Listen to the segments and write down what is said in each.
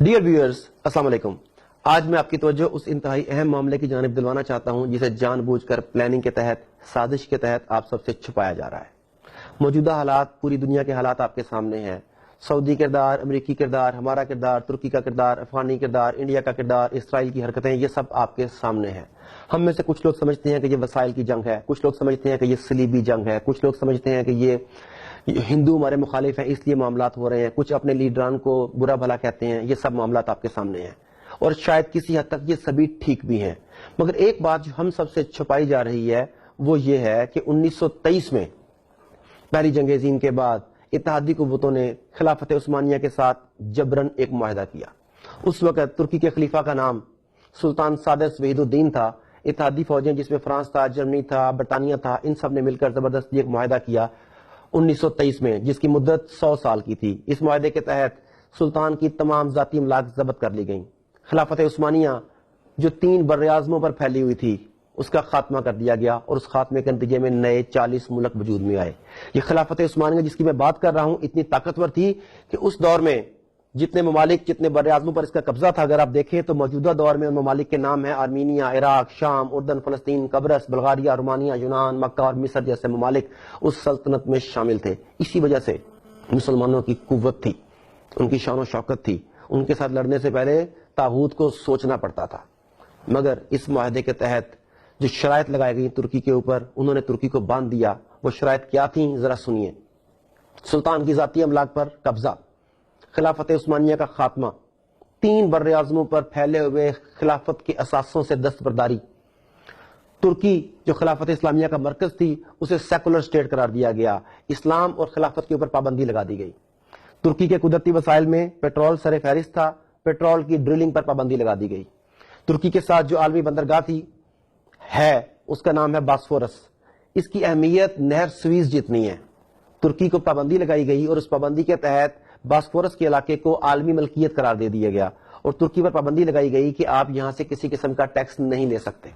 Dear viewers, السلام علیکم۔ آج میں آپ کی توجہ اس انتہائی اہم معاملے کی جانب دلوانا چاہتا ہوں جسے جان بوجھ کر پلاننگ کے تحت، سازش کے تحت آپ سب سے چھپایا جا رہا ہے۔ موجودہ حالات، پوری دنیا کے حالات آپ کے سامنے ہیں۔ سعودی کردار، امریکی کردار، ہمارا کردار، ترکی کا کردار، افغانی کردار، انڈیا کا کردار، اسرائیل کی حرکتیں، یہ سب آپ کے سامنے ہیں۔ ہم میں سے کچھ لوگ سمجھتے ہیں کہ یہ وسائل کی جنگ ہے، کچھ لوگ سمجھتے ہیں کہ یہ صلیبی جنگ ہے، کچھ لوگ سمجھتے ہیں کہ یہ ہندو ہمارے مخالف ہیں اس لیے معاملات ہو رہے ہیں، کچھ اپنے لیڈران کو برا بھلا کہتے ہیں۔ یہ سب معاملات آپ کے سامنے ہیں اور شاید کسی حد تک یہ سبھی ٹھیک بھی ہیں، مگر ایک بات جو ہم سب سے چھپائی جا رہی ہے وہ یہ ہے کہ 1923 میں پہلی جنگ عظیم کے بعد اتحادی قوتوں نے خلافت عثمانیہ کے ساتھ جبرن ایک معاہدہ کیا۔ اس وقت ترکی کے خلیفہ کا نام سلطان سادس وحید الدین تھا۔ اتحادی فوجیں جس میں فرانس تھا، جرمنی تھا، برطانیہ تھا، ان سب نے مل کر زبردستی ایک معاہدہ کیا 1923 میں، جس کی مدت 100 سال کی تھی۔ اس معاہدے کے تحت سلطان کی تمام ذاتی املاک ضبط کر لی گئیں۔ خلافت عثمانیہ جو 3 براعظموں پر پھیلی ہوئی تھی اس کا خاتمہ کر دیا گیا اور اس خاتمے کے نتیجے میں نئے 40 ملک وجود میں آئے۔ یہ خلافت عثمانیہ جس کی میں بات کر رہا ہوں اتنی طاقتور تھی کہ اس دور میں جتنے ممالک، جتنے براعظموں پر اس کا قبضہ تھا، اگر آپ دیکھیں تو موجودہ دور میں ان ممالک کے نام ہیں آرمینیا، عراق، شام، اردن، فلسطین، قبرص، بلغاریہ، رومانیہ، یونان، مکہ اور مصر جیسے ممالک اس سلطنت میں شامل تھے۔ اسی وجہ سے مسلمانوں کی قوت تھی، ان کی شان و شوکت تھی، ان کے ساتھ لڑنے سے پہلے طاغوت کو سوچنا پڑتا تھا۔ مگر اس معاہدے کے تحت جو شرائط لگائی گئی ترکی کے اوپر، انہوں نے ترکی کو باندھ دیا۔ وہ شرائط کیا تھیں ذرا سنیے۔ سلطان کی ذاتی املاک پر قبضہ، خلافت عثمانیہ کا خاتمہ، 3 براعظموں پر پھیلے ہوئے خلافت کے اثاثوں سے دستبرداری، ترکی جو خلافت اسلامیہ کا مرکز تھی اسے سیکولر سٹیٹ قرار دیا گیا، اسلام اور خلافت کے اوپر پابندی لگا دی گئی۔ ترکی کے قدرتی وسائل میں پیٹرول سر فہرست تھا، پیٹرول کی ڈرلنگ پر پابندی لگا دی گئی۔ ترکی کے ساتھ جو عالمی بندرگاہ تھی ہے اس کا نام ہے باسفورس۔ اس کی اہمیت نہر سویز جتنی ہے۔ ترکی کو پابندی لگائی گئی اور اس پابندی کے تحت باسفورس کے علاقے کو عالمی ملکیت قرار دے دیا گیا اور ترکی پر پابندی لگائی گئی کہ آپ یہاں سے کسی قسم کا ٹیکس نہیں لے سکتے۔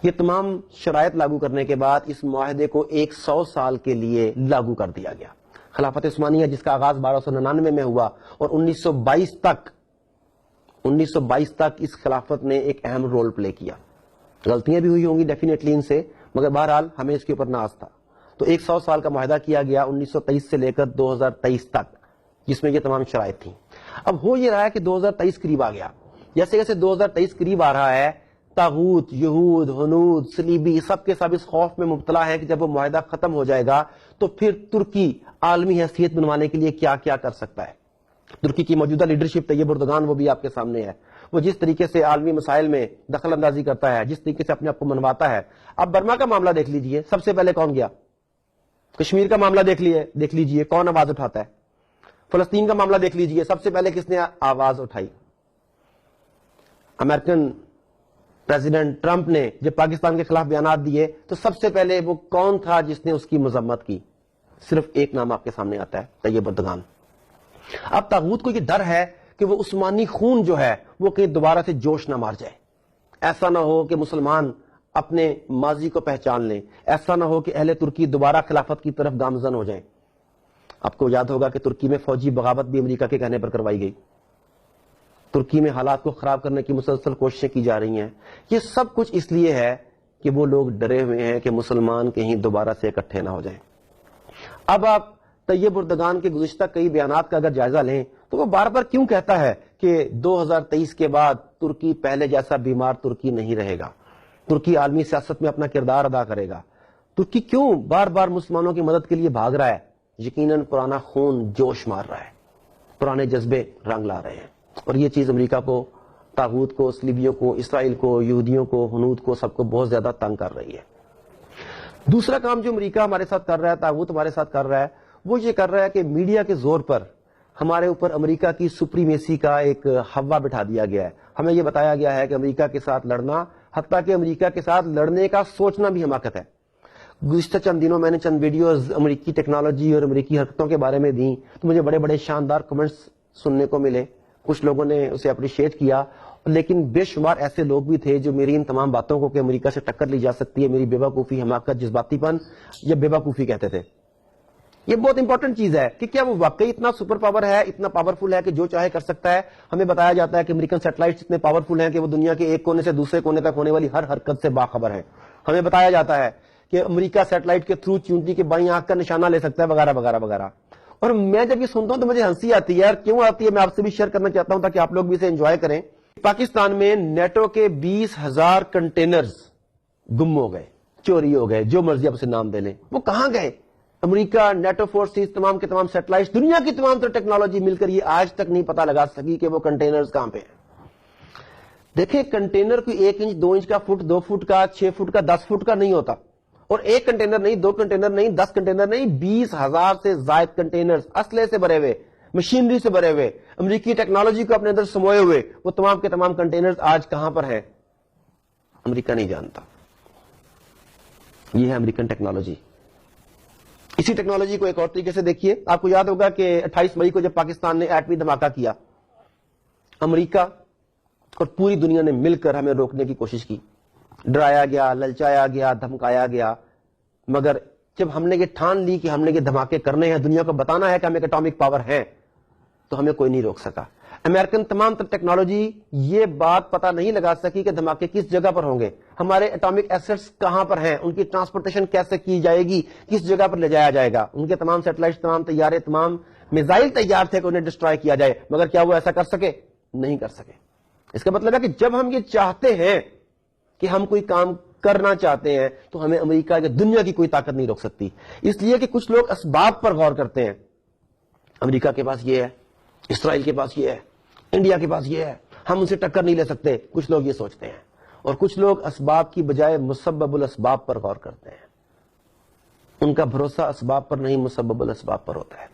یہ تمام شرائط لاگو کرنے کے بعد اس معاہدے کو 100 سال کے لیے لاگو کر دیا گیا۔ خلافت عثمانیہ جس کا آغاز 1299 میں ہوا اور 1922 تک اس خلافت نے ایک اہم رول پلے کیا۔ غلطیاں بھی ہوئی ہوں گی ڈیفینیٹلی ان سے، مگر بہرحال ہمیں اس کے اوپر ناز تھا۔ تو 100 سال کا معاہدہ کیا گیا 1923 سے لے کر 2023 تک، جس میں یہ تمام شرائط تھیں۔ اب ہو یہ رہا ہے کہ 2023 قریب آ گیا۔ جیسے جیسے 2023 قریب آ رہا ہے، طاغوت، یہود، ہنود، صلیبی سب کے سب اس خوف میں مبتلا ہیں کہ جب وہ معاہدہ ختم ہو جائے گا تو پھر ترکی عالمی حیثیت بنوانے کے لیے کیا کیا کر سکتا ہے۔ ترکی کی موجودہ لیڈرشپ طیب اردگان وہ بھی آپ کے سامنے ہے۔ وہ جس طریقے سے عالمی مسائل میں دخل اندازی کرتا ہے، جس طریقے سے اپنے آپ کو منواتا ہے۔ اب برما کا معاملہ دیکھ لیجئے، سب سے پہلے کون گیا؟ کشمیر کا معاملہ دیکھ لیجئے کون آواز اٹھاتا ہے؟ فلسطین کا معاملہ دیکھ لیجئے، سب سے پہلے کس نے آواز اٹھائی؟ امریکن پریزیڈنٹ ٹرمپ نے جب پاکستان کے خلاف بیانات دیے تو سب سے پہلے وہ کون تھا جس نے اس کی مذمت کی؟ صرف ایک نام آپ کے سامنے آتا ہے، طیب اردگان۔ اب طاغوت کو یہ ڈر ہے کہ وہ عثمانی خون جو ہے وہ کہیں دوبارہ سے جوش نہ مار جائے، ایسا نہ ہو کہ مسلمان اپنے ماضی کو پہچان لیں، ایسا نہ ہو کہ اہل ترکی دوبارہ خلافت کی طرف گامزن ہو جائیں۔ آپ کو یاد ہوگا کہ ترکی میں فوجی بغاوت بھی امریکہ کے کہنے پر کروائی گئی۔ ترکی میں حالات کو خراب کرنے کی مسلسل کوششیں کی جا رہی ہیں۔ یہ سب کچھ اس لیے ہے کہ وہ لوگ ڈرے ہوئے ہیں کہ مسلمان کہیں دوبارہ سے اکٹھے نہ ہو جائیں۔ اب آپ طیب اردگان کے گزشتہ کئی بیانات کا اگر جائزہ لیں تو وہ بار بار کیوں کہتا ہے کہ 2023 کے بعد ترکی پہلے جیسا بیمار ترکی نہیں رہے گا، ترکی عالمی سیاست میں اپنا کردار ادا کرے گا؟ ترکی کیوں بار بار مسلمانوں کی مدد کے لیے بھاگ رہا ہے؟ یقیناً پرانا خون جوش مار رہا ہے، پرانے جذبے رنگ لا رہے ہیں، اور یہ چیز امریکہ کو، طاغوت کو، صلیبیوں کو، اسرائیل کو، یہودیوں کو، ہنود کو، سب کو بہت زیادہ تنگ کر رہی ہے۔ دوسرا کام جو امریکہ ہمارے ساتھ کر رہا ہے، طاغوت ہمارے ساتھ کر رہا ہے، وہ یہ کر رہا ہے کہ میڈیا کے زور پر ہمارے اوپر امریکہ کی سپریمیسی کا ایک ہوا بٹھا دیا گیا ہے۔ ہمیں یہ بتایا گیا ہے کہ امریکہ کے ساتھ لڑنا، حتیٰ کہ امریکہ کے ساتھ لڑنے کا سوچنا بھی حماقت ہے۔ گزشتہ چند دنوں میں نے چند ویڈیوز امریکی ٹیکنالوجی اور امریکی حرکتوں کے بارے میں دیں تو مجھے بڑے بڑے شاندار کمنٹس سننے کو ملے، کچھ لوگوں نے اسے اپریشیٹ کیا، لیکن بے شمار ایسے لوگ بھی تھے جو میری ان تمام باتوں کو کہ امریکہ سے ٹکر لی جا سکتی ہے، میری بے وقوفی، حماقت، جذباتی پن یا بے وقوفی کہتے تھے۔ یہ بہت انپورٹنٹ چیز ہے کہ کیا وہ واقعی اتنا سپر پاور ہے, اتنا پاورفل ہے کہ جو چاہے کر سکتا ہے. ہمیں بتایا جاتا ہے کہ امریکن سیٹلائٹس اتنے پاورفل ہیں کہ وہ دنیا کے ایک کونے سے دوسرے کونے تک ہونے والی ہر حرکت سے باخبر ہیں. ہمیں بتایا جاتا ہے کہ امریکہ سیٹلائٹ کے تھرو چیونٹی کے بائیں آنکھ کا نشانہ لے سکتا ہے وغیرہ وغیرہ وغیرہ. اور میں جب یہ سنتا ہوں تو مجھے ہنسی آتی ہے. اور کیوں آتی ہے میں آپ سے بھی شیئر کرنا چاہتا ہوں تاکہ آپ لوگ بھی اسے انجوائے کریں. پاکستان میں نیٹو کے 20,000 کنٹینرز گم ہو گئے, چوری ہو گئے, جو مرضی آپ اسے نام دے لیں. وہ کہاں گئے؟ امریکہ, نیٹو فورسز, تمام کے تمام سیٹلائٹس, دنیا کی تمام تر ٹیکنالوجی مل کر یہ آج تک نہیں پتا لگا سکی کہ وہ کنٹینرز کہاں پہ ہیں. دیکھیں کنٹینر کوئی 1 انچ 2 انچ کا, فٹ 2 فٹ کا, 6 فٹ کا, 10 فٹ کا نہیں ہوتا. اور ایک کنٹینر نہیں, 2 کنٹینر نہیں, 10 کنٹینر نہیں, 20,000 سے زائد کنٹینرز اسلحے سے بھرے ہوئے, مشینری سے بھرے ہوئے, امریکی ٹیکنالوجی کو اپنے اندر سموئے ہوئے, وہ تمام کے تمام کنٹینرز آج کہاں پر ہیں امریکہ نہیں جانتا. یہ ہے امریکن ٹیکنالوجی. اسی ٹیکنالوجی کو ایک اور طریقے سے دیکھیے. آپ کو یاد ہوگا کہ 28 مئی کو جب پاکستان نے ایٹمی دھماکہ کیا, امریکہ اور پوری دنیا نے مل کر ہمیں روکنے کی کوشش کی. ڈرایا گیا, للچایا گیا, دھمکایا گیا, مگر جب ہم نے یہ ٹھان لی کہ ہم نے یہ دھماکے کرنے ہیں, دنیا کو بتانا ہے کہ ہم ایک اٹامک پاور ہیں, تو ہمیں کوئی نہیں روک سکا. امریکن تمام تر ٹیکنالوجی یہ بات پتہ نہیں لگا سکی کہ دھماکے کس جگہ پر ہوں گے, ہمارے اٹامک ایسٹس کہاں پر ہیں, ان کی ٹرانسپورٹیشن کیسے کی جائے گی, کس جگہ پر لے جایا جائے گا. ان کے تمام سیٹلائٹ, تمام طیارے, تمام میزائل تیار تھے کہ انہیں ڈسٹرائے کیا جائے, مگر کیا وہ ایسا کر سکے؟ نہیں کر سکے. اس کا مطلب ہے کہ جب ہم یہ چاہتے ہیں کہ ہم کوئی کام کرنا چاہتے ہیں تو ہمیں امریکہ یا دنیا کی کوئی طاقت نہیں روک سکتی. اس لیے کہ کچھ لوگ اسباب پر غور کرتے ہیں. امریکہ کے پاس یہ ہے, اسرائیل کے پاس یہ ہے, انڈیا کے پاس یہ ہے, ہم ان سے ٹکر نہیں لے سکتے. کچھ لوگ یہ سوچتے ہیں, اور کچھ لوگ اسباب کی بجائے مسبب الاسباب پر غور کرتے ہیں. ان کا بھروسہ اسباب پر نہیں, مسبب الاسباب پر ہوتا ہے.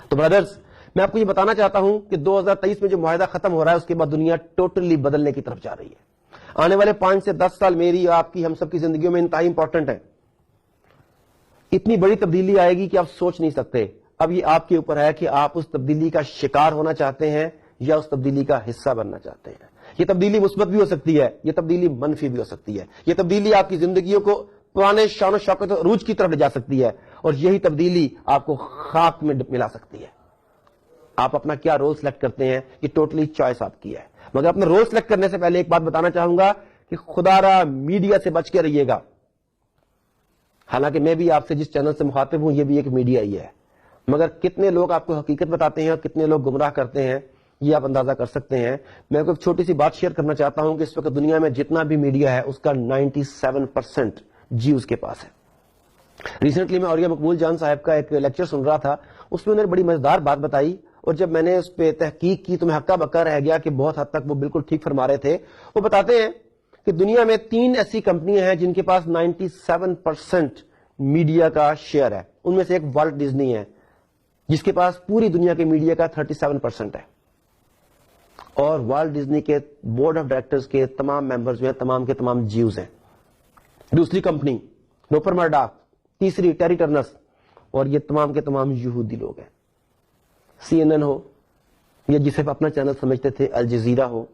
تو برادرز, میں آپ کو یہ بتانا چاہتا ہوں کہ 2023 میں جو معاہدہ ختم ہو رہا ہے اس کے بعد دنیا ٹوٹلی بدلنے کی طرف جا رہی ہے. آنے والے 5 سے 10 سال میری, آپ کی, ہم سب کی زندگیوں میں انتہائی امپورٹنٹ ہے. اتنی بڑی تبدیلی آئے گی کہ آپ سوچ نہیں سکتے. اب یہ آپ کے اوپر ہے کہ آپ اس تبدیلی کا شکار ہونا چاہتے ہیں یا اس تبدیلی کا حصہ بننا چاہتے ہیں. یہ تبدیلی مثبت بھی ہو سکتی ہے, یہ تبدیلی منفی بھی ہو سکتی ہے. یہ تبدیلی آپ کی زندگیوں کو پرانے شان و شوکت و عروج کی طرف لے جا سکتی ہے, اور یہی تبدیلی آپ کو خاک میں ملا سکتی ہے. آپ اپنا کیا رول سلیکٹ کرتے ہیں یہ ٹوٹلی چوائس آپ کی ہے. مگر اپنا رول سلیکٹ کرنے سے پہلے ایک بات بتانا چاہوں گا کہ خدا را میڈیا سے بچ کے رہیے گا. حالانکہ میں بھی آپ سے جس چینل سے مخاطب ہوں یہ بھی ایک میڈیا ہی ہے, مگر کتنے لوگ آپ کو حقیقت بتاتے ہیں اور کتنے لوگ گمراہ کرتے ہیں یہ آپ اندازہ کر سکتے ہیں. میں کو ایک چھوٹی سی بات شیئر کرنا چاہتا ہوں کہ اس وقت دنیا میں جتنا بھی میڈیا ہے اس کا 97% جی اس کے پاس ہے. ریسنٹلی میں اوریہ مقبول جان صاحب کا ایک لیکچر سن رہا تھا, اس میں انہوں نے بڑی مزیدار بات بتائی, اور جب میں نے اس پہ تحقیق کی تو میں ہکا بکا رہ گیا کہ بہت حد تک وہ بالکل ٹھیک فرما رہے تھے. وہ بتاتے ہیں کہ دنیا میں 3 ایسی کمپنیاں ہیں جن کے پاس 97% میڈیا کا شیئر ہے. ان میں سے ایک والٹ ڈزنی ہے جس کے پاس پوری دنیا کے میڈیا کا 37% ہے, اور والٹ ڈزنی کے بورڈ آف ڈائریکٹرز کے تمام ممبرز جو ہیں تمام کے تمام جیوز ہیں. دوسری کمپنی روپر مرڈاک, تیسری ٹیری ٹرنرس, اور یہ تمام کے تمام یہودی لوگ ہیں. CNN ہو یا جسے آپ اپنا چینل سمجھتے تھے, الجزیرہ ہو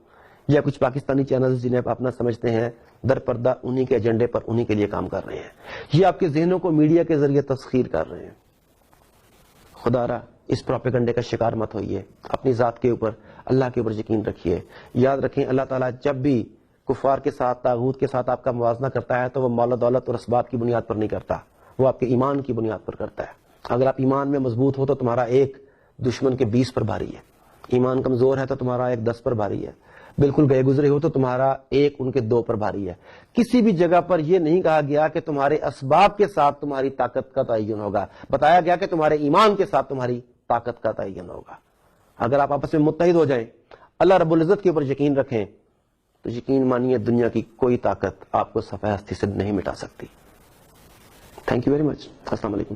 یا کچھ پاکستانی چینل جنہیں آپ اپنا سمجھتے ہیں, در پردہ انہی کے ایجنڈے پر انہی کے لیے کام کر رہے ہیں. یہ آپ کے ذہنوں کو میڈیا کے ذریعے تسخیر کر رہے ہیں. خدا را اس پروپیگنڈے کا شکار مت ہوئیے. اپنی ذات کے اوپر, اللہ کے اوپر یقین رکھیے. یاد رکھیں اللہ تعالیٰ جب بھی کفار کے ساتھ, طاغوت کے ساتھ آپ کا موازنہ کرتا ہے تو وہ مال و دولت اور اسباب کی بنیاد پر نہیں کرتا, وہ آپ کے ایمان کی بنیاد پر کرتا ہے. اگر آپ ایمان میں مضبوط ہو تو تمہارا ایک دشمن کے 20 پر بھاری ہے. ایمان کمزور ہے تو تمہارا ایک 10 پر بھاری ہے. بالکل گئے گزرے ہو تو تمہارا ایک ان کے 2 پر بھاری ہے. کسی بھی جگہ پر یہ نہیں کہا گیا کہ تمہارے اسباب کے ساتھ تمہاری طاقت کا تعین ہوگا, بتایا گیا کہ تمہارے ایمان کے ساتھ تمہاری طاقت کا تعین ہوگا. اگر آپ آپس میں متحد ہو جائیں, اللہ رب العزت کے اوپر یقین رکھیں, تو یقین مانیے دنیا کی کوئی طاقت آپ کو صفحہ ہستی سے نہیں مٹا سکتی. Thank you very much. السلام علیکم.